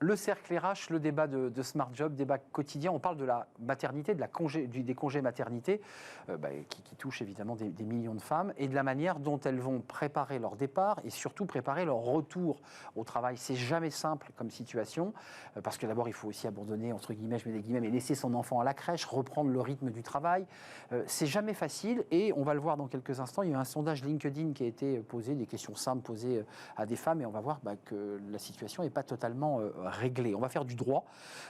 Le cercle RH, le débat de Smart Job, débat quotidien. On parle de la maternité, des congés maternité, qui touchent évidemment des millions de femmes, et de la manière dont elles vont préparer leur départ et surtout préparer leur retour au travail. C'est jamais simple comme situation, parce que d'abord, il faut aussi abandonner, entre guillemets, je mets des guillemets, mais laisser son enfant à la crèche, reprendre le rythme du travail. C'est jamais facile, et on va le voir dans quelques instants. Il y a eu un sondage LinkedIn qui a été posé, des questions simples posées à des femmes, et on va voir que la situation n'est pas totalement réglée. On va faire du droit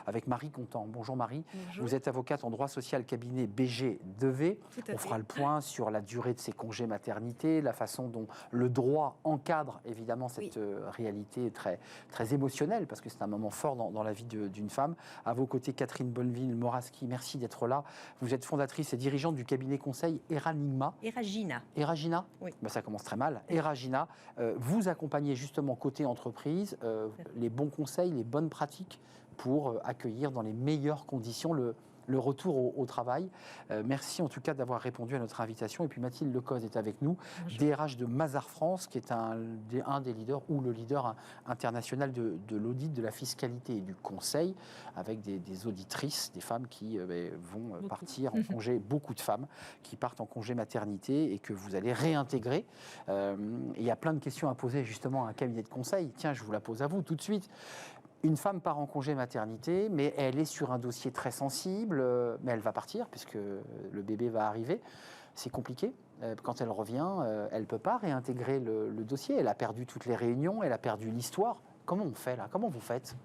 avec Marie Contant. Bonjour Marie. Bonjour. Vous êtes avocate en droit social cabinet BG Devé. On fera le point sur la durée de ces congés maternité, la façon dont le droit encadre évidemment cette réalité très, très émotionnelle, parce que c'est un moment fort dans la vie d'une femme. À vos côtés, Catherine Bonneville-Moraski, merci d'être là. Vous êtes fondatrice et dirigeante du cabinet conseil Eranigma. Eragina. Oui. Ça commence très mal. Eragina, vous accompagnez justement côté entreprise les bons conseils, les bonnes pratiques pour accueillir dans les meilleures conditions le retour au travail. Merci en tout cas d'avoir répondu à notre invitation. Et puis Mathilde Lecoz est avec nous, bonjour. DRH de Mazars France, qui est un des leaders, ou le leader international de l'audit, de la fiscalité et du conseil, avec des auditrices, des femmes qui vont partir en congé, beaucoup de femmes qui partent en congé maternité et que vous allez réintégrer. Il y a plein de questions à poser justement à un cabinet de conseil. Tiens, je vous la pose à vous tout de suite. Une femme part en congé maternité, mais elle est sur un dossier très sensible, mais elle va partir puisque le bébé va arriver. C'est compliqué. Quand elle revient, elle ne peut pas réintégrer le dossier. Elle a perdu toutes les réunions, elle a perdu l'histoire. Comment on fait là ? Comment vous faites ?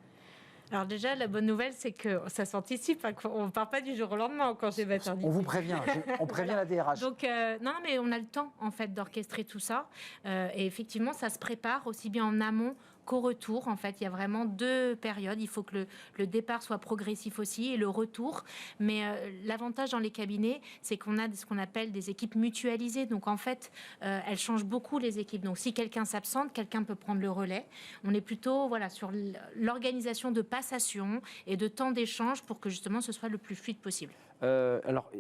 Alors déjà, la bonne nouvelle, c'est que ça s'anticipe. On ne part pas du jour au lendemain en congé maternité. On vous prévient, on prévient la DRH. Donc, non, mais on a le temps, en fait, d'orchestrer tout ça. Et effectivement, ça se prépare aussi bien en amont qu'au retour. En fait, il y a vraiment deux périodes. Il faut que le départ soit progressif aussi et le retour. Mais l'avantage dans les cabinets, c'est qu'on a ce qu'on appelle des équipes mutualisées. Donc, en fait, elles changent beaucoup, les équipes. Donc, si quelqu'un s'absente, quelqu'un peut prendre le relais. On est plutôt sur l'organisation de passation et de temps d'échange pour que, justement, ce soit le plus fluide possible. Alors,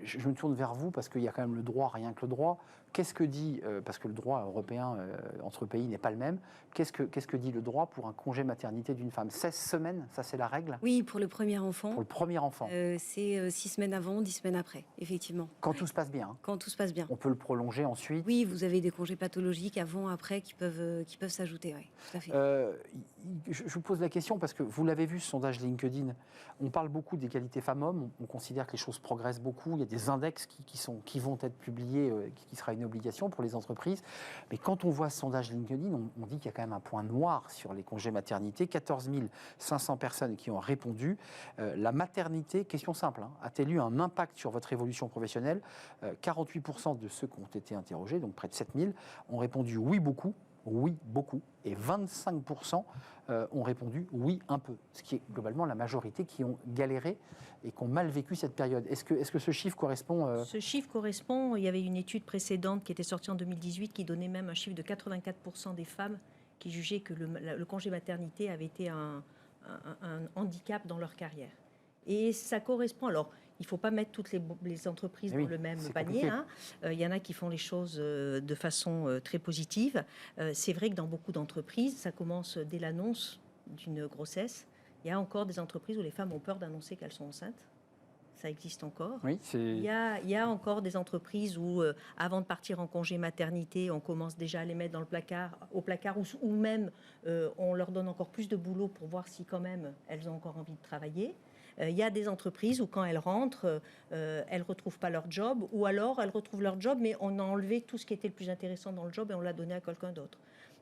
je me tourne vers vous parce qu'il y a quand même le droit, rien que le droit. Qu'est-ce que dit, parce que le droit européen entre pays n'est pas le même, qu'est-ce que dit le droit pour un congé maternité d'une femme ? 16 semaines, ça c'est la règle ? Oui, pour le premier enfant. Pour le premier enfant. C'est 6 semaines avant, 10 semaines après, effectivement. Quand tout se passe bien. Hein. Quand tout se passe bien. On peut le prolonger ensuite. Oui, vous avez des congés pathologiques avant, après, qui peuvent s'ajouter, oui, tout à fait. Je vous pose la question parce que vous l'avez vu, ce sondage LinkedIn, on parle beaucoup d'égalité femmes-hommes, on considère que les choses progressent beaucoup, il y a des index qui vont être publiés, qui sera une obligation pour les entreprises, mais quand on voit ce sondage LinkedIn, on dit qu'il y a quand même un point noir sur les congés maternité, 14 500 personnes qui ont répondu. La maternité, question simple, a-t-elle eu un impact sur votre évolution professionnelle ? 48% de ceux qui ont été interrogés, donc près de 7000, ont répondu oui beaucoup, et 25% ont répondu oui un peu, ce qui est globalement la majorité qui ont galéré et qui ont mal vécu cette période. Est-ce que ce chiffre correspond Ce chiffre correspond, il y avait une étude précédente qui était sortie en 2018 qui donnait même un chiffre de 84% des femmes qui jugeaient que le congé maternité avait été un handicap dans leur carrière. Et ça correspond, alors il ne faut pas mettre toutes les entreprises dans le même panier. Il y en a qui font les choses de façon très positive. C'est vrai que dans beaucoup d'entreprises, ça commence dès l'annonce d'une grossesse. Il y a encore des entreprises où les femmes ont peur d'annoncer qu'elles sont enceintes. Ça existe encore. Oui, il y a encore des entreprises où, avant de partir en congé maternité, on commence déjà à les mettre au placard, ou même on leur donne encore plus de boulot pour voir si quand même elles ont encore envie de travailler. Il y a des entreprises où quand elles rentrent, elles ne retrouvent pas leur job, ou alors elles retrouvent leur job, mais on a enlevé tout ce qui était le plus intéressant dans le job et on l'a donné à quelqu'un d'autre.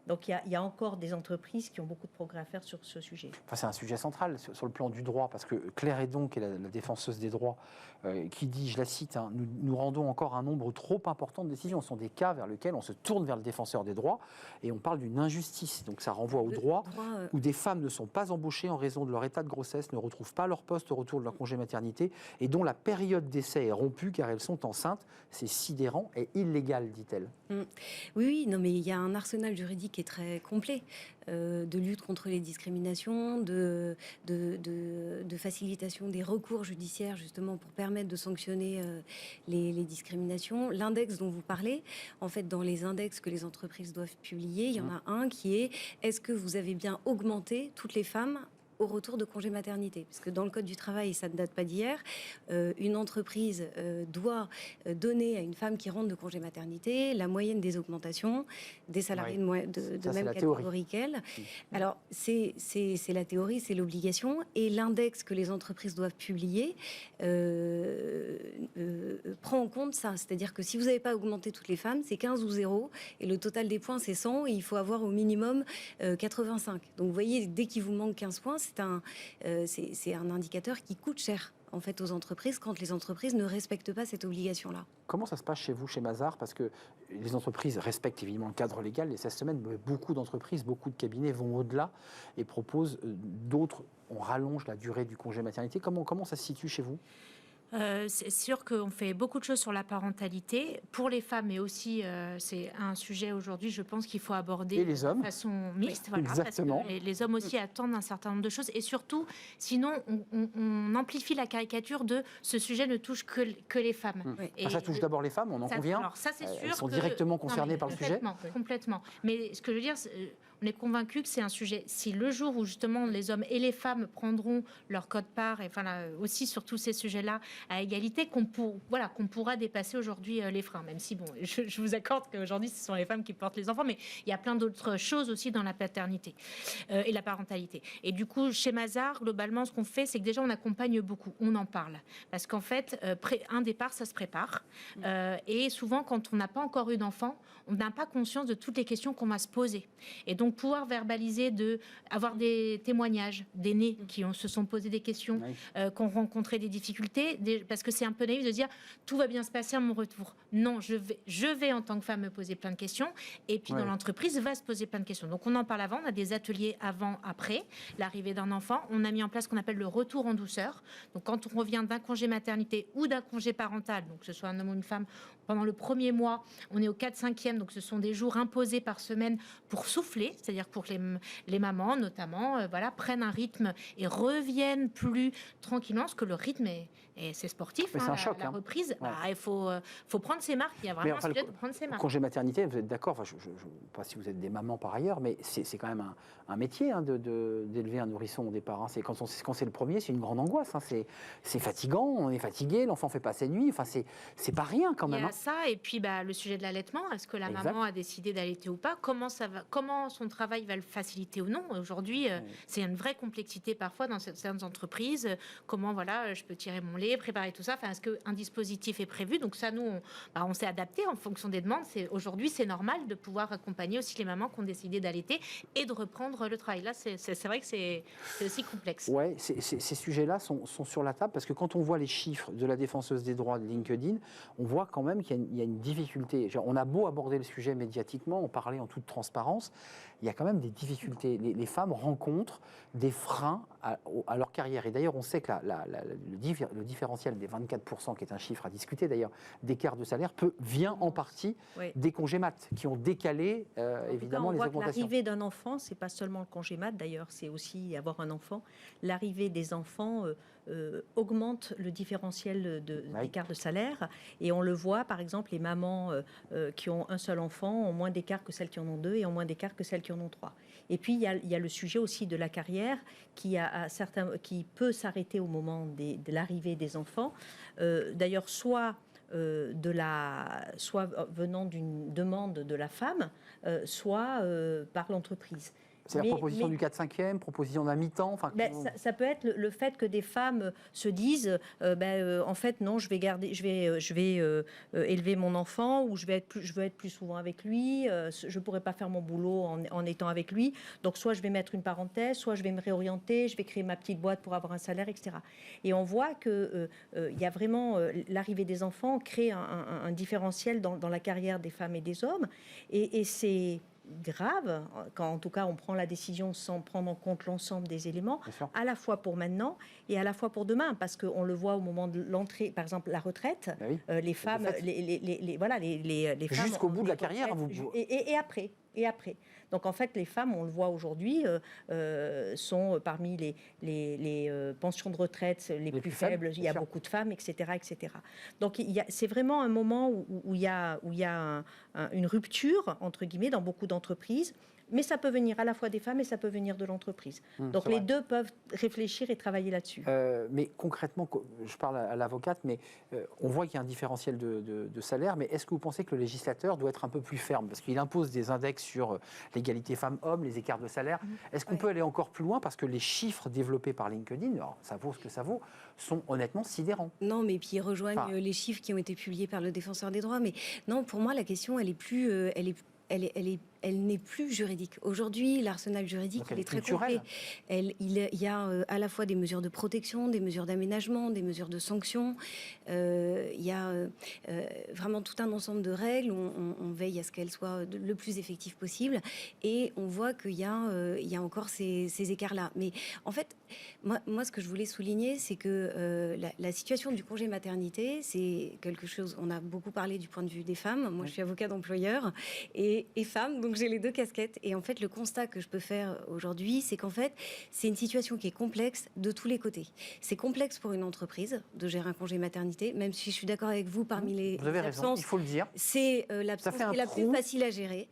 Donc il y a encore des entreprises qui ont beaucoup de progrès à faire sur ce sujet. Enfin, c'est un sujet central sur le plan du droit, parce que Claire Hédon, qui est la défenseuse des droits, qui dit, je la cite, nous rendons encore un nombre trop important de décisions. Ce sont des cas vers lesquels on se tourne vers le défenseur des droits et on parle d'une injustice. Donc ça renvoie au droit où des femmes ne sont pas embauchées en raison de leur état de grossesse, ne retrouvent pas leur poste au retour de leur congé maternité et dont la période d'essai est rompue car elles sont enceintes. C'est sidérant et illégal, dit-elle. Oui, non, mais il y a un arsenal juridique qui est très complet, de lutte contre les discriminations, de facilitation des recours judiciaires justement pour permettre de sanctionner les discriminations. L'index dont vous parlez, en fait, dans les index que les entreprises doivent publier, il y en a un qui est: est-ce que vous avez bien augmenté toutes les femmes au retour de congé maternité. Parce que dans le Code du travail, ça ne date pas d'hier, une entreprise doit donner à une femme qui rentre de congé maternité la moyenne des augmentations des salariés de même catégorie qu'elle. Alors, c'est la théorie, c'est l'obligation. Et l'index que les entreprises doivent publier prend en compte ça. C'est-à-dire que si vous n'avez pas augmenté toutes les femmes, c'est 15 ou 0. Et le total des points, c'est 100. Et il faut avoir au minimum 85. Donc, vous voyez, dès qu'il vous manque 15 points, c'est un indicateur qui coûte cher en fait aux entreprises quand les entreprises ne respectent pas cette obligation-là. Comment ça se passe chez vous, chez Mazars? Parce que les entreprises respectent évidemment le cadre légal, les 16 semaines, mais beaucoup d'entreprises, beaucoup de cabinets vont au-delà et proposent d'autres, on rallonge la durée du congé maternité. Comment ça se situe chez vous? C'est sûr qu'on fait beaucoup de choses sur la parentalité pour les femmes, mais aussi c'est un sujet aujourd'hui, je pense qu'il faut aborder de façon mixte. Oui, voilà, exactement. Parce que les hommes aussi attendent un certain nombre de choses. Et surtout, sinon, on amplifie la caricature de ce sujet ne touche que les femmes. Et ça touche d'abord les femmes, on en convient. Alors ça, c'est sûr. Elles sont directement concernées par le sujet. Complètement. Mais ce que je veux dire, on est convaincu que c'est un sujet. Si le jour où justement les hommes et les femmes prendront leur quote-part, et enfin là, aussi sur tous ces sujets-là à égalité, qu'on pourra dépasser aujourd'hui les freins. Même si, bon, je vous accorde qu'aujourd'hui ce sont les femmes qui portent les enfants, mais il y a plein d'autres choses aussi dans la paternité et la parentalité. Et du coup, chez Mazars, globalement, ce qu'on fait, c'est que déjà on accompagne beaucoup, on en parle, parce qu'en fait, un départ, ça se prépare. Et souvent, quand on n'a pas encore eu d'enfant, on n'a pas conscience de toutes les questions qu'on va se poser. Et donc, pouvoir verbaliser, avoir des témoignages d'aînés qui se sont posés des questions, qui ont rencontré des difficultés, parce que c'est un peu naïf de dire tout va bien se passer à mon retour. Non, je vais en tant que femme me poser plein de questions, et puis dans l'entreprise va se poser plein de questions. Donc on en parle avant, on a des ateliers avant, après l'arrivée d'un enfant. On a mis en place ce qu'on appelle le retour en douceur. Donc quand on revient d'un congé maternité ou d'un congé parental, donc que ce soit un homme ou une femme, pendant le premier mois, on est au 4/5e, donc ce sont des jours imposés par semaine pour souffler, c'est-à-dire pour que les mamans, notamment, prennent un rythme et reviennent plus tranquillement, parce que le rythme c'est sportif. C'est un choc. La reprise, il faut prendre ses marques. Il y a vraiment un sujet de prendre ses marques. Congé maternité, vous êtes d'accord, je ne sais pas si vous êtes des mamans par ailleurs, mais c'est quand même un métier d'élever un nourrisson au départ. Quand c'est le premier, c'est une grande angoisse. C'est fatigant, on est fatigué, l'enfant ne fait pas ses nuits. Enfin, c'est pas rien quand même. Il y a ça, et puis le sujet de l'allaitement. Est-ce que la maman a décidé d'allaiter ou pas? Comment son travail va le faciliter ou non? Aujourd'hui, c'est une vraie complexité parfois dans certaines entreprises. Comment je peux tirer mon lait, préparer tout ça. Enfin, est-ce qu'un dispositif est prévu? Donc ça, nous, on s'est adapté en fonction des demandes. Aujourd'hui, c'est normal de pouvoir accompagner aussi les mamans qui ont décidé d'allaiter et de reprendre le travail. Là, c'est vrai que c'est aussi complexe. Oui, ces sujets-là sont sur la table parce que quand on voit les chiffres de la défenseuse des droits de LinkedIn, on voit quand même qu'il y a une difficulté. On a beau aborder le sujet médiatiquement, en parler en toute transparence, il y a quand même des difficultés. Les femmes rencontrent des freins à leur carrière. Et d'ailleurs, on sait que le différentiel des 24%, qui est un chiffre à discuter d'ailleurs, d'écart de salaire, vient en partie des congés mat, qui ont décalé évidemment les augmentations. L'arrivée d'un enfant, c'est pas seulement le congé mat, d'ailleurs, c'est aussi avoir un enfant. L'arrivée des enfants augmente le différentiel d'écart de salaire. Et on le voit, par exemple, les mamans qui ont un seul enfant ont moins d'écart que celles qui en ont deux et ont moins d'écart que celles qui en ont trois. Et puis, il y a le sujet aussi de la carrière qui peut s'arrêter au moment de l'arrivée des enfants. D'ailleurs, soit venant d'une demande de la femme, soit par l'entreprise. C'est la proposition du 4/5e, proposition d'un mi-temps. Ça peut être le fait que des femmes se disent en fait non, je vais élever mon enfant, ou je veux être plus souvent avec lui, je ne pourrais pas faire mon boulot en étant avec lui, donc soit je vais mettre une parenthèse, soit je vais me réorienter, je vais créer ma petite boîte pour avoir un salaire, etc. Et on voit qu'il y a vraiment l'arrivée des enfants crée un différentiel dans la carrière des femmes et des hommes, et c'est grave quand en tout cas on prend la décision sans prendre en compte l'ensemble des éléments, à la fois pour maintenant et à la fois pour demain, parce qu'on le voit au moment de l'entrée, par exemple la retraite, les femmes, les femmes jusqu'au bout de la carrière, et après. Donc en fait, les femmes, on le voit aujourd'hui, sont parmi les pensions de retraite les plus faibles. Il y a beaucoup de femmes, etc., etc. Donc c'est vraiment un moment où il y a une rupture entre guillemets dans beaucoup d'entreprises. Mais ça peut venir à la fois des femmes et ça peut venir de l'entreprise. Donc les deux peuvent réfléchir et travailler là-dessus. Mais concrètement, je parle à l'avocate, mais on voit qu'il y a un différentiel de salaire, mais est-ce que vous pensez que le législateur doit être un peu plus ferme? Parce qu'il impose des index sur l'égalité femmes-hommes, les écarts de salaire. Est-ce qu'on peut aller encore plus loin? Parce que les chiffres développés par LinkedIn, alors, ça vaut ce que ça vaut, sont honnêtement sidérants. Non, mais puis ils rejoignent les chiffres qui ont été publiés par le Défenseur des droits. Mais non, pour moi, la question, elle n'est plus juridique. Aujourd'hui, l'arsenal juridique, il est très complet. Il y a à la fois des mesures de protection, des mesures d'aménagement, des mesures de sanctions. Il y a vraiment tout un ensemble de règles. On veille à ce qu'elles soient le plus effectives possible. Et on voit qu'il y a encore ces écarts-là. Mais en fait, moi, ce que je voulais souligner, c'est que la situation du congé maternité, c'est quelque chose... On a beaucoup parlé du point de vue des femmes. Moi, je suis avocat d'employeur et femme, donc j'ai les deux casquettes. Et en fait, le constat que je peux faire aujourd'hui, c'est qu'en fait, c'est une situation qui est complexe de tous les côtés. C'est complexe pour une entreprise de gérer un congé maternité, même si je suis d'accord avec vous, parmi les vous avez raison, il faut le dire. C'est l'absence qui est la plus facile à gérer.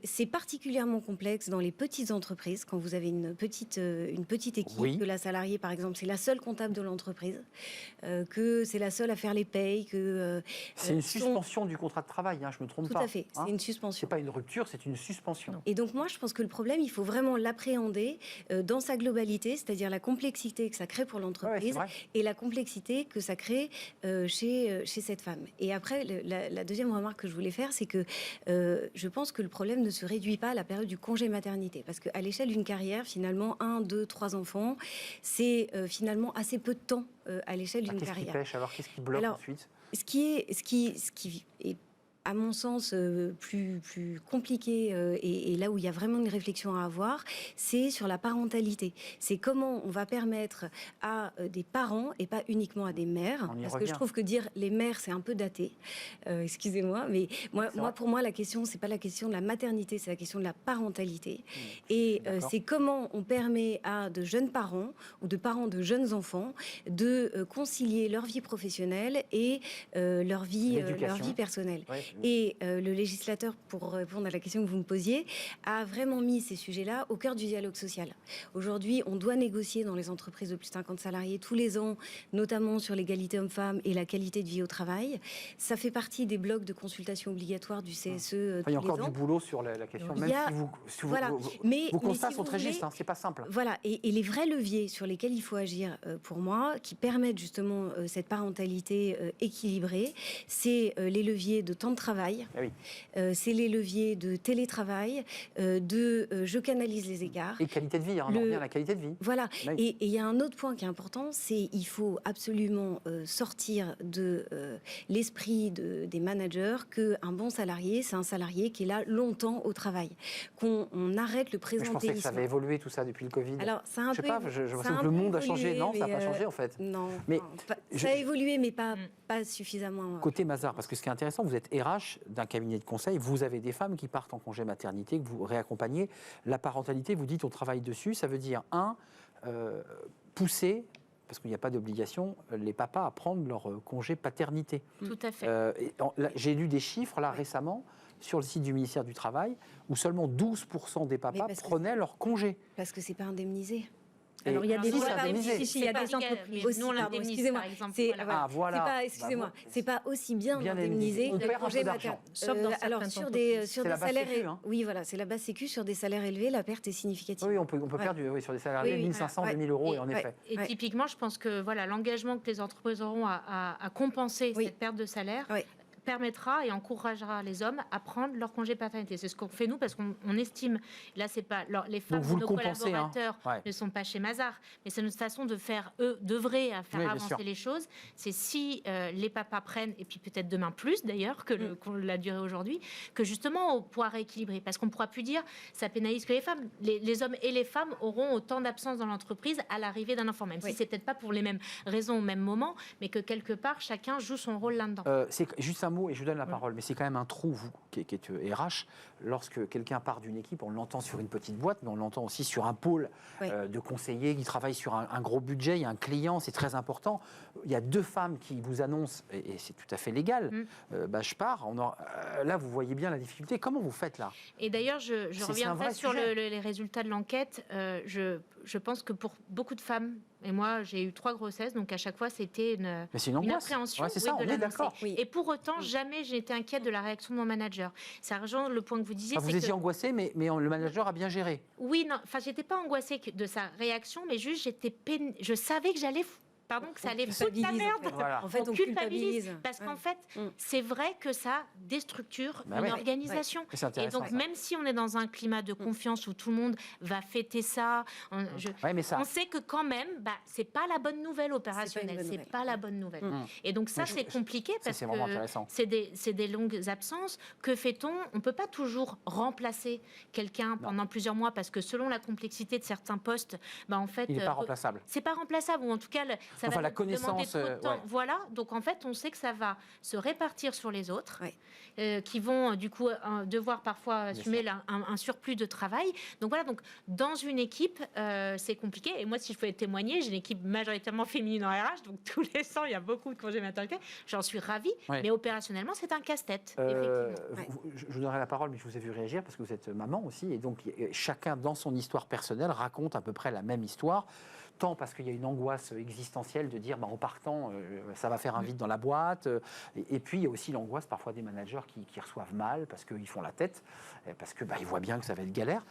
C'est particulièrement complexe dans les petites entreprises, quand vous avez une petite équipe, que la salariée, par exemple, c'est la seule comptable de l'entreprise, que c'est la seule à faire les payes, que... c'est une suspension du contrat de travail, je me trompe pas. Tout à fait, c'est une suspension. C'est pas une rupture, c'est une suspension. Et donc moi, je pense que le problème, il faut vraiment l'appréhender dans sa globalité, c'est-à-dire la complexité que ça crée pour l'entreprise et la complexité que ça crée chez cette femme. Et après, la deuxième remarque que je voulais faire, c'est que je pense que le problème ne se réduit pas à la période du congé maternité. Parce qu'à l'échelle d'une carrière, finalement, 1, 2, 3 enfants, c'est finalement assez peu de temps à l'échelle d'une carrière. Qu'est-ce qui pêche alors? Qu'est-ce qui bloque ensuite? Ce qui est à mon sens, plus compliqué et là où il y a vraiment une réflexion à avoir, c'est sur la parentalité. C'est comment on va permettre à des parents et pas uniquement à des mères, parce que je trouve que dire les mères, c'est un peu daté. Excusez-moi, mais pour moi, la question, c'est pas la question de la maternité, c'est la question de la parentalité. Et c'est comment on permet à de jeunes parents ou de parents de jeunes enfants de concilier leur vie professionnelle et leur vie personnelle. Et le législateur, pour répondre à la question que vous me posiez, a vraiment mis ces sujets-là au cœur du dialogue social. Aujourd'hui, on doit négocier dans les entreprises de plus de 50 salariés tous les ans, notamment sur l'égalité homme-femme et la qualité de vie au travail. Ça fait partie des blocs de consultation obligatoires du CSE. Il y a encore du boulot sur la question, même si vos constats sont très justes, c'est pas simple. Voilà, et les vrais leviers sur lesquels il faut agir, pour moi, qui permettent justement cette parentalité équilibrée, c'est les leviers de temps de travail, c'est les leviers de télétravail, je canalise les écarts. Et qualité de vie, on revient à la qualité de vie. Voilà, et il y a un autre point qui est important, c'est qu'il faut absolument sortir de l'esprit des managers qu'un bon salarié, c'est un salarié qui est là longtemps au travail, qu'on arrête le présentéisme. Je pensais que ça avait évolué tout ça depuis le Covid. Alors, ça a un je sais pas, je pense que le monde a changé. Non, ça n'a pas changé en fait. Non, ça a évolué, mais pas suffisamment. Côté Mazars, parce que ce qui est intéressant, vous êtes RH d'un cabinet de conseil, vous avez des femmes qui partent en congé maternité, que vous réaccompagnez. La parentalité, vous dites on travaille dessus, ça veut dire pousser, parce qu'il n'y a pas d'obligation, les papas à prendre leur congé paternité. Tout à fait. J'ai lu des chiffres là récemment sur le site du ministère du Travail où seulement 12% des papas prenaient leur congé. Parce que c'est pas indemnisé. Alors il y a des entreprises. Il y a des entreprises aussi. Nous, on l'indemnise, par exemple. Excusez-moi, c'est pas aussi bien indemnisé. On perd un peu d'argent. Alors sur des salaires, oui, voilà, c'est la base sécu sur des salaires élevés, la perte est significative. Oui, on peut perdre sur des salaires élevés, 1500, 2000 euros, et en effet. Et typiquement, je pense que l'engagement que les entreprises auront à compenser cette perte de salaire permettra et encouragera les hommes à prendre leur congé paternité. C'est ce qu'on fait nous parce qu'on estime, là c'est pas les femmes de nos collaborateurs ne sont pas chez Mazars, mais c'est notre façon de faire d'œuvrer à faire avancer les choses. C'est si les papas prennent, et puis peut-être demain plus d'ailleurs que la durée aujourd'hui, que justement on pourra rééquilibrer, parce qu'on ne pourra plus dire ça pénalise que les femmes. Les hommes et les femmes auront autant d'absence dans l'entreprise à l'arrivée d'un enfant, même si c'est peut-être pas pour les mêmes raisons au même moment, mais que quelque part chacun joue son rôle là-dedans. C'est juste un mot et je vous donne la parole, mais c'est quand même un trou, vous, qui êtes RH. lorsque quelqu'un part d'une équipe, on l'entend sur une petite boîte, mais on l'entend aussi sur un pôle de conseillers qui travaillent sur un gros budget, il y a un client, c'est très important. Il y a 2 femmes qui vous annoncent, et c'est tout à fait légal, je pars. Là, vous voyez bien la difficulté. Comment vous faites là? Et d'ailleurs, je reviendrai sur les résultats de l'enquête. Je pense que pour beaucoup de femmes, et moi j'ai eu 3 grossesses, donc à chaque fois c'était une appréhension c'est ça, de on est l'annoncer. d'accord. Et pour autant, jamais j'ai été inquiète de la réaction de mon manager. Ça rejoint le point que vous disiez. Vous étiez angoissée, mais le manager a bien géré. Oui, non, enfin j'étais pas angoissée de sa réaction, mais juste je savais que que ça allait foutre la merde. Voilà. En fait, on culpabilise. Parce qu'en fait, c'est vrai que ça déstructure une organisation. Ouais. Et donc, même si on est dans un climat de confiance où tout le monde va fêter ça, on sait que quand même, c'est pas la bonne nouvelle opérationnelle. C'est pas la bonne nouvelle. Et donc ça, c'est compliqué parce que c'est des longues absences. Que fait-on? On peut pas toujours remplacer quelqu'un pendant plusieurs mois parce que selon la complexité de certains postes, en fait, il n'est pas remplaçable. C'est pas remplaçable, ou en tout cas, ça va la demander connaissance, trop de temps. Voilà, donc en fait, on sait que ça va se répartir sur les autres, qui vont du coup devoir parfois assumer un surplus de travail. Donc voilà, donc dans une équipe, c'est compliqué. Et moi, si je pouvais témoigner, j'ai une équipe majoritairement féminine en RH, donc tous les 100, il y a beaucoup de congés maternité. J'en suis ravie, mais opérationnellement, c'est un casse-tête. Je vous donnerai la parole, mais je vous ai vu réagir parce que vous êtes maman aussi, et donc chacun dans son histoire personnelle raconte à peu près la même histoire. Tant parce qu'il y a une angoisse existentielle de dire en partant, ça va faire un vide dans la boîte. Et puis il y a aussi l'angoisse parfois des managers qui reçoivent mal parce qu'ils font la tête, parce qu'ils voient bien que ça va être galère.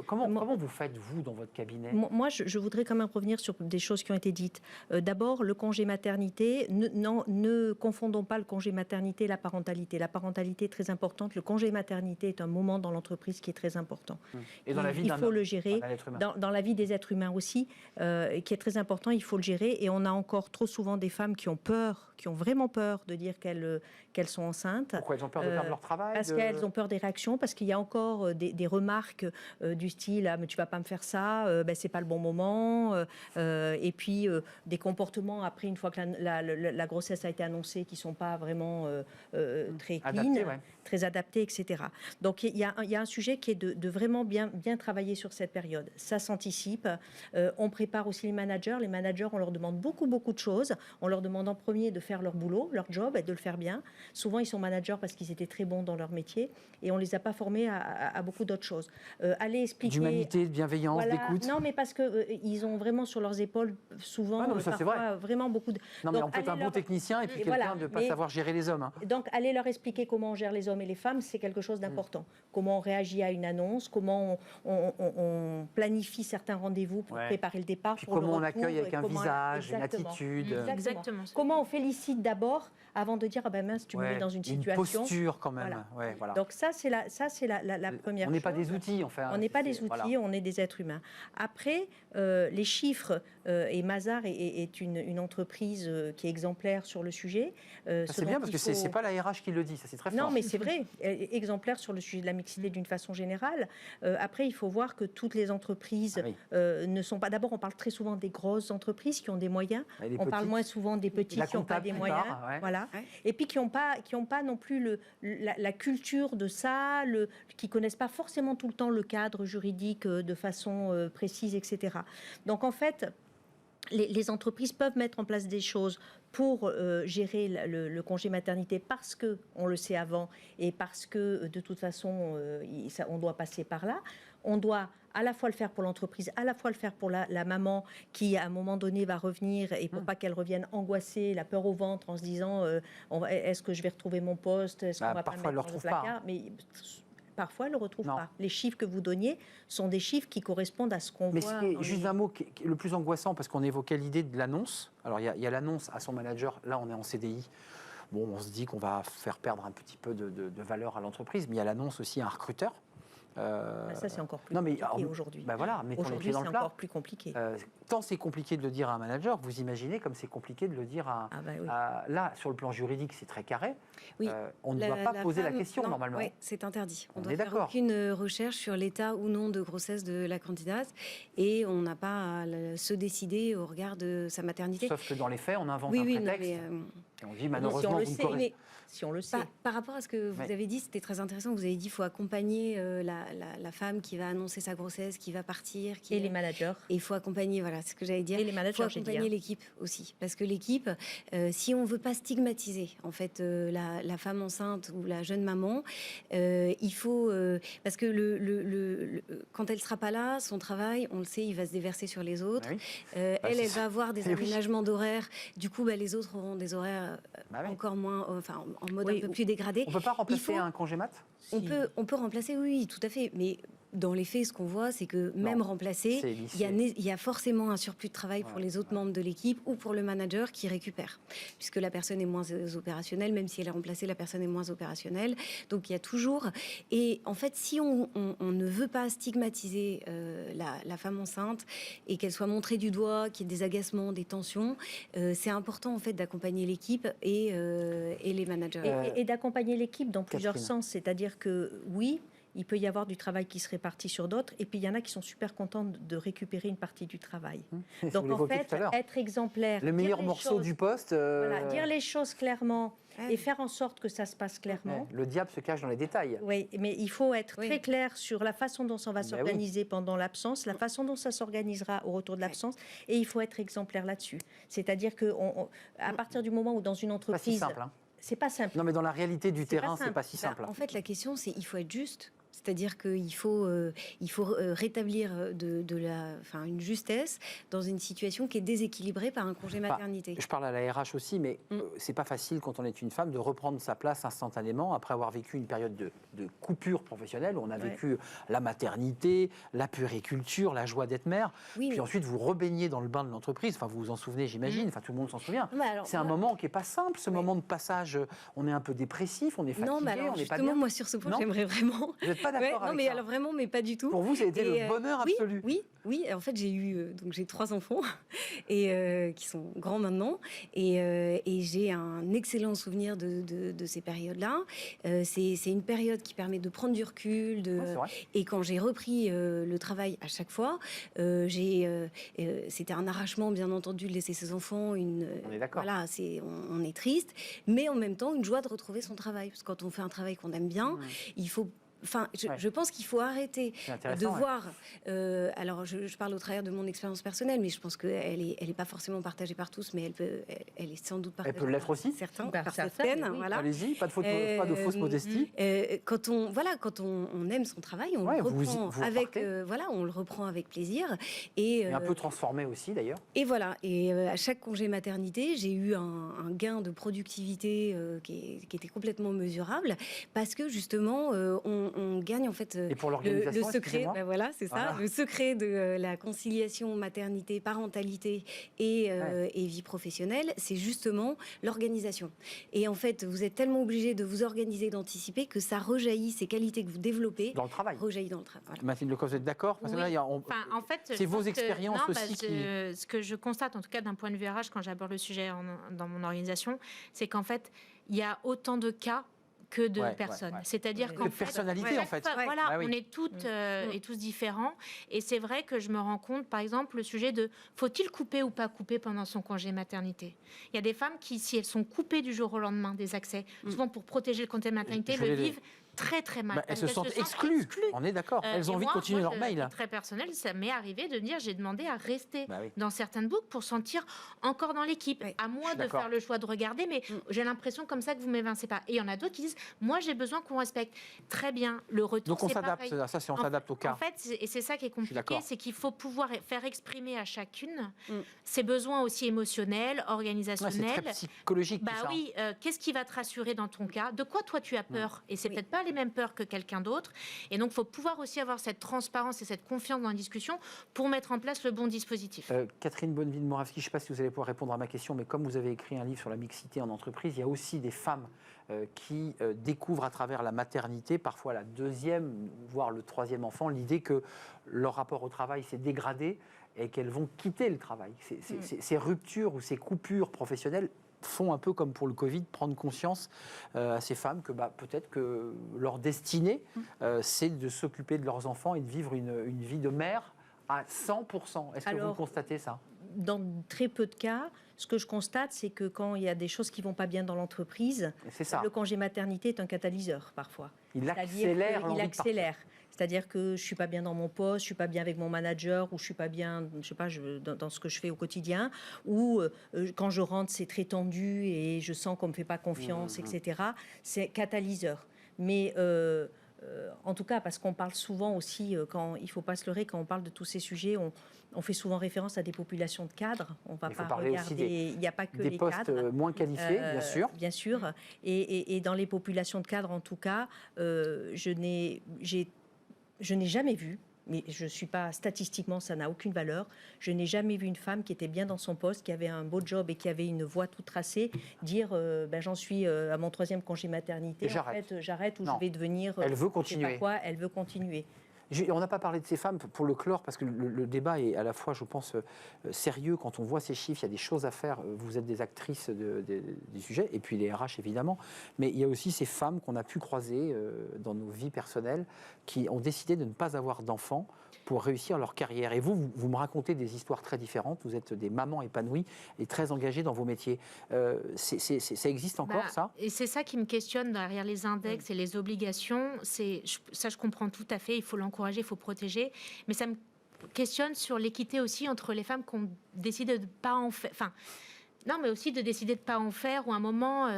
Comment vous faites, vous, dans votre cabinet? Moi, je voudrais quand même revenir sur des choses qui ont été dites. D'abord, le congé maternité. Ne confondons pas le congé maternité et la parentalité. La parentalité est très importante. Le congé maternité est un moment dans l'entreprise qui est très important. Et dans la vie il faut le gérer. Dans la vie des êtres humains aussi, qui est très important, il faut le gérer. Et on a encore trop souvent des femmes qui ont peur, qui ont vraiment peur de dire qu'elles sont enceintes. Pourquoi elles ont peur de perdre leur travail? Parce qu'elles ont peur des réactions, parce qu'il y a encore des remarques du style mais tu vas pas me faire ça, c'est pas le bon moment, et puis des comportements après une fois que la grossesse a été annoncée qui sont pas vraiment très clean, très adaptés, etc. Donc il y a un sujet qui est de vraiment bien travailler sur cette période. Ça s'anticipe. On prépare aussi les managers. Les managers, on leur demande beaucoup de choses. On leur demande en premier de faire leur boulot, leur job, et de le faire bien. Souvent ils sont managers parce qu'ils étaient très bons dans leur métier et on les a pas formés à beaucoup d'autres choses. Aller expliquer d'humanité, de bienveillance, d'écoute. Non, mais parce que ils ont vraiment sur leurs épaules souvent vraiment beaucoup de. Non, mais on peut être un bon technicien et puis quelqu'un de ne pas savoir gérer les hommes. Donc aller leur expliquer comment on gère les hommes et les femmes, c'est quelque chose d'important. Comment on réagit à une annonce, comment on planifie certains rendez-vous pour préparer le départ. Puis pour comment le on accueille avec un visage, une attitude. Exactement. Comment on félicite d'abord avant de dire mince, tu me mets dans une situation. Une posture quand même. Voilà. Donc ça c'est la première chose. On n'est pas des outils, enfin. On n'est pas des outils, on est des êtres humains. Après, les chiffres, et Mazars est une entreprise qui est exemplaire sur le sujet. C'est bien parce que c'est pas la RH qui le dit, ça c'est très fort. Non, mais c'est vrai, exemplaire sur le sujet de la mixité d'une façon générale. Après, il faut voir que toutes les entreprises ne sont pas... D'abord, on parle très souvent des grosses entreprises qui ont des moyens. On parle moins souvent des petits qui n'ont pas des moyens. Voilà. Et puis qui n'ont pas non plus la culture de ça, qui ne connaissent pas forcément tout le temps le cadre juridique de façon précise, etc. Donc en fait, les entreprises peuvent mettre en place des choses pour gérer le congé maternité parce qu'on le sait avant et parce que de toute façon on doit passer par là. On doit à la fois le faire pour l'entreprise, à la fois le faire pour la maman qui, à un moment donné, va revenir et pour pas qu'elle revienne angoissée, la peur au ventre en se disant est-ce que je vais retrouver mon poste, est-ce qu'on va pas me mettre dans le placard. Mais parfois, elle ne le retrouve pas. Les chiffres que vous donniez sont des chiffres qui correspondent à ce qu'on voit. Mais juste un mot, le plus angoissant, parce qu'on évoquait l'idée de l'annonce. Alors, il y a l'annonce à son manager. Là, on est en CDI. Bon, on se dit qu'on va faire perdre un petit peu de valeur à l'entreprise, mais il y a l'annonce aussi à un recruteur. Ça, c'est encore plus compliqué aujourd'hui. Aujourd'hui, c'est encore plus compliqué. Tant c'est compliqué de le dire à un manager, vous imaginez comme c'est compliqué de le dire là, sur le plan juridique, c'est très carré. Oui. On ne doit pas poser la question, normalement. Oui, c'est interdit. On est doit faire aucune recherche sur l'état ou non de grossesse de la candidate et on n'a pas à se décider au regard de sa maternité. Sauf que dans les faits, on invente un prétexte. Et on dit malheureusement, si on le vous ne sait, correspondez- si on le sait. Par rapport à ce que vous Ouais. avez dit, c'était très intéressant. Vous avez dit qu'il faut accompagner la femme qui va annoncer sa grossesse, qui va partir. Et les managers. Et il faut accompagner, voilà, c'est ce que j'allais dire. Et les Il managers, faut j'ai dit, accompagner hein. l'équipe aussi. Parce que l'équipe, si on ne veut pas stigmatiser en fait, la femme enceinte ou la jeune maman, il faut... parce que quand elle ne sera pas là, son travail, on le sait, il va se déverser sur les autres. Ah oui. Elle c'est ça. va avoir des Eh oui. aménagements d'horaires. Du coup, les autres auront des horaires Bah oui. encore moins... enfin, en mode Oui, un peu plus dégradé. On ne peut pas remplacer faut- un congé mat? On peut remplacer, oui, tout à fait. Mais dans les faits, ce qu'on voit, c'est que même remplacer, c'est il y a forcément un surplus de travail pour Ouais, les autres membres de l'équipe ou pour le manager qui récupère, puisque la personne est moins opérationnelle, même si elle est remplacée, la personne est moins opérationnelle. Donc il y a toujours... Et en fait, si on ne veut pas stigmatiser la femme enceinte et qu'elle soit montrée du doigt, qu'il y ait des agacements, des tensions, c'est important en fait d'accompagner l'équipe et les managers. Et d'accompagner l'équipe dans plusieurs Catherine. sens. C'est-à-dire que oui, il peut y avoir du travail qui se répartit sur d'autres, et puis il y en a qui sont super contents de récupérer une partie du travail. Vous Donc en l'évoquiez fait, tout à l'heure. être exemplaire, Le dire meilleur les morceau choses- du poste. voilà, dire les choses clairement Ouais. et faire en sorte que ça se passe clairement. Ouais, le diable se cache dans les détails. Oui, mais il faut être Oui. très clair sur la façon dont ça va Ben s'organiser pendant l'absence, la façon dont ça s'organisera au retour de l'absence, et il faut être exemplaire là-dessus. C'est-à-dire que à partir du moment où dans une Pas entreprise, si simple. Hein. c'est pas simple. Non, mais dans la réalité du C'est terrain, pas c'est simple. pas si simple. En fait, la question, c'est il faut être juste. C'est-à-dire qu'il faut, rétablir une justesse dans une situation qui est déséquilibrée par un congé maternité. Je parle à la RH aussi, mais c'est pas facile quand on est une femme de reprendre sa place instantanément après avoir vécu une période de coupure professionnelle où on a Ouais. vécu la maternité, la puériculture, la joie d'être mère. Oui, Puis mais- ensuite, vous rebaignez dans le bain de l'entreprise. Enfin, vous vous en souvenez, j'imagine. Enfin, tout le monde s'en souvient. Non, mais alors, C'est un moi- moment qui est pas simple, ce moment de passage. On est un peu dépressif, on est fatigué, Non, mais alors on n'est pas justement, bien. moi sur ce point, Non. j'aimerais vraiment. Vous n'êtes pas Ouais, d'accord non, avec mais ça? alors vraiment, mais pas du tout. Pour vous, ça a été Et, le bonheur oui, absolu. Oui. En fait, j'ai 3 enfants et qui sont grands maintenant, et j'ai un excellent souvenir de ces périodes-là. C'est une période qui permet de prendre du recul, Ouais, c'est vrai. et quand j'ai repris le travail à chaque fois, c'était un arrachement, bien entendu, de laisser ses enfants. On est d'accord. Voilà, on est triste, mais en même temps une joie de retrouver son travail, parce que quand on fait un travail qu'on aime bien, il faut. Enfin, Ouais. je pense qu'il faut arrêter C'est intéressant, de ouais. voir. Alors, je parle au travers de mon expérience personnelle, mais je pense qu'elle est pas forcément partagée par tous, mais elle est sans doute partagée. Elle peut l'être par aussi. certains, Par par certains, certaines. oui. Voilà. Allez-y, pas de fausse modestie. Quand on aime son travail, on Ouais, le vous reprend repartez. on le reprend avec plaisir. Et Et un peu transformé aussi, d'ailleurs. et voilà, et à chaque congé maternité, j'ai eu un gain de productivité qui était complètement mesurable, parce que justement, on gagne en fait Et pour le l'organisation, secret. excusez-moi. Ben voilà, c'est ça, Voilà. le secret de la conciliation maternité, parentalité et vie professionnelle, c'est justement l'organisation. Et en fait, vous êtes tellement obligé de vous organiser, d'anticiper, que ça rejaillit, ces qualités que vous développez, Dans le travail. rejaillit dans le travail. Voilà. Mathilde Lecoq, vous êtes d'accord? Parce que Oui. là, il y a- Enfin, en fait, c'est je vos pense que- expériences non, aussi qui... Ce que je constate, en tout cas d'un point de vue RH, quand j'aborde le sujet dans mon organisation, c'est qu'en fait, il y a autant de cas que de Ouais, personnes. ouais, ouais. C'est-à dire Que qu'en de fait, personnalité, chaque en fait. fois, Ouais. voilà, Ah oui. on est toutes et tous différents. Et c'est vrai que je me rends compte, par exemple, le sujet de faut-il couper ou pas couper pendant son congé maternité. Il y a des femmes qui, si elles sont coupées du jour au lendemain des accès, souvent pour protéger le congé maternité, Je le voulais- vivent très très mal. Bah, elles Parce se qu'elles sentent exclues. On est d'accord. Elles ont et envie de moi, continuer leur à mail. titre très personnel, ça m'est arrivé de me dire j'ai demandé à rester Bah oui. dans certaines boucles pour sentir encore dans l'équipe. Oui. À moi suis de d'accord. faire le choix de regarder, mais j'ai l'impression comme ça que vous m'évincez pas. Et il y en a d'autres qui disent moi j'ai besoin qu'on respecte. Très bien, le retour Donc on c'est s'adapte. pareil. Ça, c'est on En s'adapte au cas. En fait, et c'est ça qui est compliqué, d'accord. c'est qu'il faut pouvoir faire exprimer à chacune Mm. ses besoins aussi émotionnels, Ouais, c'est organisationnels. très psychologique Bah tout ça. oui, qu'est-ce qui va te rassurer dans ton cas? De quoi toi tu as peur? Et c'est Oui. peut-être pas les mêmes peurs que quelqu'un d'autre. Et donc, il faut pouvoir aussi avoir cette transparence et cette confiance dans la discussion pour mettre en place le bon dispositif. Catherine Bonneville-Moravski, je ne sais pas si vous allez pouvoir répondre à ma question, mais comme vous avez écrit un livre sur la mixité en entreprise, il y a aussi des femmes qui découvrent à travers la maternité, parfois la deuxième, voire le troisième enfant, l'idée que leur rapport au travail s'est dégradé et qu'elles vont quitter le travail. Ces ruptures ou ces coupures professionnelles font un peu comme pour le Covid, prendre conscience à ces femmes que peut-être que leur destinée, c'est de s'occuper de leurs enfants et de vivre une vie de mère à 100%. Est-ce que vous Alors, constatez ça? dans très peu de cas, ce que je constate, c'est que quand il y a des choses qui vont pas bien dans l'entreprise, le congé maternité est un catalyseur parfois. Il accélère l'envie de partir. C'est-à-dire que je suis pas bien dans mon poste, je suis pas bien avec mon manager, ou je suis pas bien, dans ce que je fais au quotidien, ou quand je rentre, c'est très tendu et je sens qu'on me fait pas confiance, etc. C'est catalyseur. Mais en tout cas, parce qu'on parle souvent aussi, quand il faut pas se leurrer, quand on parle de tous ces sujets, on fait souvent référence à des populations de cadres. On va pas regarder. Il n'y a pas que des les postes cadres. moins qualifiés, bien sûr. Bien sûr. Et dans les populations de cadres, en tout cas, je n'ai jamais vu, mais je ne suis pas statistiquement, ça n'a aucune valeur, je n'ai jamais vu une femme qui était bien dans son poste, qui avait un beau job et qui avait une voie toute tracée, dire j'en suis à mon 3e congé maternité, j'arrête ou je vais devenir... Elle veut continuer. Je sais pas quoi, elle veut continuer. On n'a pas parlé de ces femmes pour le clore, parce que le débat est à la fois, je pense, sérieux. Quand on voit ces chiffres, il y a des choses à faire. Vous êtes des actrices du sujet, et puis les RH, évidemment. Mais il y a aussi ces femmes qu'on a pu croiser dans nos vies personnelles, qui ont décidé de ne pas avoir d'enfants pour réussir leur carrière. Et vous me racontez des histoires très différentes. Vous êtes des mamans épanouies et très engagées dans vos métiers. Ça existe encore, ça ? Et c'est ça qui me questionne derrière les index et les obligations. Ça, je comprends tout à fait. Il faut l'encourager, il faut protéger. Mais ça me questionne sur l'équité aussi entre les femmes qui ont décidé de ne pas en faire... Non, mais aussi de décider de ne pas en faire, ou à un moment,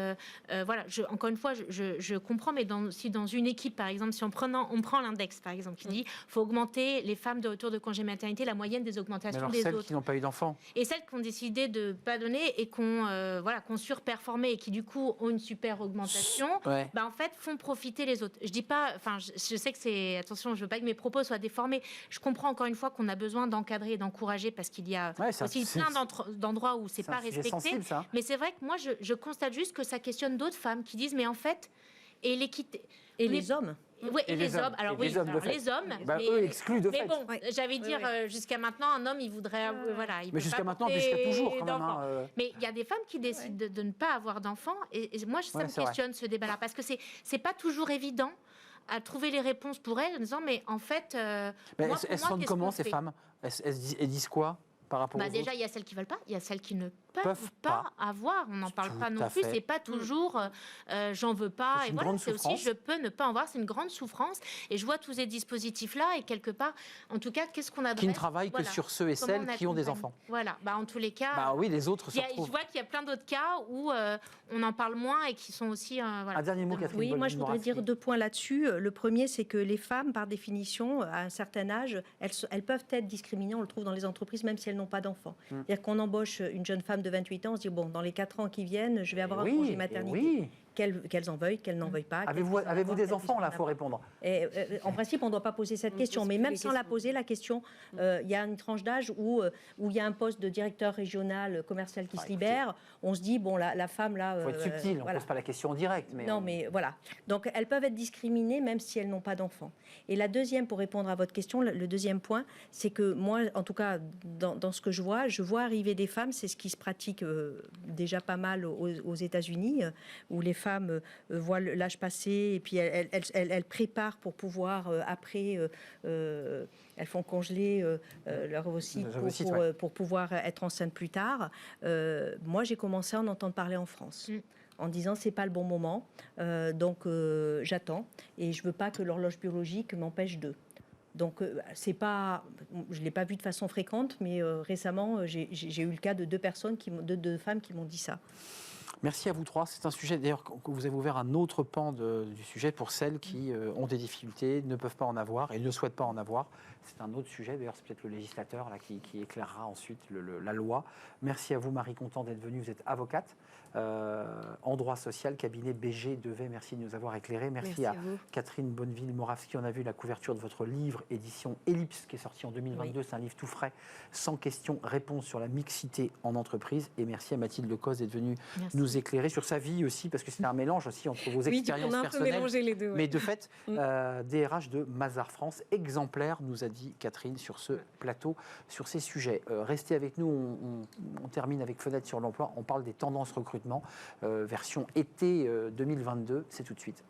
voilà, encore une fois, je comprends, mais si dans une équipe, par exemple, si on prend l'index, par exemple, qui dit qu'il faut augmenter les femmes de retour de congé maternité, la moyenne des augmentations des celles autres. Qui n'ont pas eu d'enfants. Et celles qui ont décidé de ne pas donner et qui ont surperformé et qui, du coup, ont une super augmentation, en fait, font profiter les autres. Je dis pas, je sais que c'est... Attention, je ne veux pas que mes propos soient déformés. Je comprends encore une fois qu'on a besoin d'encadrer et d'encourager, parce qu'il y a aussi plein d'endroits où c'est pas respecté. Mais c'est vrai que moi, je constate juste que ça questionne d'autres femmes qui disent, mais en fait, et l'équité... Et les hommes. Oui, et les hommes. Alors oui, les hommes. Eux excluent de fait. Mais bon, j'allais dire, jusqu'à maintenant, un homme, il voudrait... voilà, il mais jusqu'à maintenant, jusqu'à toujours, quand même. Mais il y a des femmes qui décident de ne pas avoir d'enfants. Et moi, ça me questionne, ce débat-là. Parce que c'est pas toujours évident à trouver les réponses pour elles, en disant, mais en fait... elles se sentent comment, ces femmes ? Elles disent quoi ? Par rapport aux déjà, il y a celles qui veulent pas, il y a celles qui ne peuvent pas avoir. On n'en parle pas non plus. C'est pas toujours j'en veux pas. Et voilà, c'est aussi je peux ne pas en avoir. C'est une grande souffrance. Et je vois tous ces dispositifs-là. Et quelque part, en tout cas, qu'est-ce qu'on adresse ? Qui ne travaillent que sur ceux et celles qui ont des enfants. Voilà. En tous les cas. Oui, les autres se retrouvent. Je vois qu'il y a plein d'autres cas où on en parle moins et qui sont aussi. Un dernier mot, Catherine. Oui, moi je voudrais dire 2 points là-dessus. Le premier, c'est que les femmes, par définition, à un certain âge, elles peuvent être discriminées. On le trouve dans les entreprises, même si elles n'ont pas d'enfants. C'est-à-dire qu'on embauche une jeune femme de 28 ans, on se dit, bon, dans les 4 ans qui viennent, je vais avoir un congé maternité. Qu'elles en veuillent, qu'elles n'en veuillent pas. Avez-vous des enfants, là, il faut répondre. En principe, on ne doit pas poser cette question, mais même sans la poser, la question, il y a une tranche d'âge où il y a un poste de directeur régional commercial qui se libère, on se dit, bon, la femme, là... Il faut être subtil, on ne pose pas la question en direct. Mais voilà. Donc, elles peuvent être discriminées, même si elles n'ont pas d'enfants. Et la deuxième, pour répondre à votre question, le deuxième point, c'est que moi, en tout cas, dans ce que je vois arriver des femmes, c'est ce qui se pratique déjà pas mal aux États-Unis, où les femmes voient l'âge passer et puis elles préparent pour pouvoir après elles font congeler leur ovocyte pour pouvoir être enceinte plus tard. Moi, j'ai commencé à en entendre parler en France. En disant c'est pas le bon moment, donc j'attends et je veux pas que l'horloge biologique m'empêche d'eux. Donc, c'est pas, je ne l'ai pas vu de façon fréquente, mais récemment, j'ai eu le cas de 2 personnes, deux femmes qui m'ont dit ça. Merci à vous 3. C'est un sujet, d'ailleurs, que vous avez ouvert un autre pan du sujet pour celles qui ont des difficultés, ne peuvent pas en avoir et ne souhaitent pas en avoir. C'est un autre sujet, d'ailleurs, c'est peut-être le législateur là, qui éclairera ensuite la loi. Merci à vous, Marie Contant, d'être venue. Vous êtes avocate en droit social, cabinet BG Devet. Merci de nous avoir éclairés. Merci à Catherine Bonneville-Moravski. On a vu la couverture de votre livre, édition Ellipse, qui est sorti en 2022. Oui. C'est un livre tout frais, sans questions-réponses sur la mixité en entreprise. Et merci à Mathilde Lecoz d'être venue nous éclairer sur sa vie aussi, parce que c'est un mélange aussi entre vos expériences personnelles. Les deux, mais de fait, DRH de Mazars France, exemplaire, nous a dit Catherine sur ce plateau, sur ces sujets. Restez avec nous, on termine avec Fenêtre sur l'emploi. On parle des tendances recrutement, version été 2022. C'est tout de suite.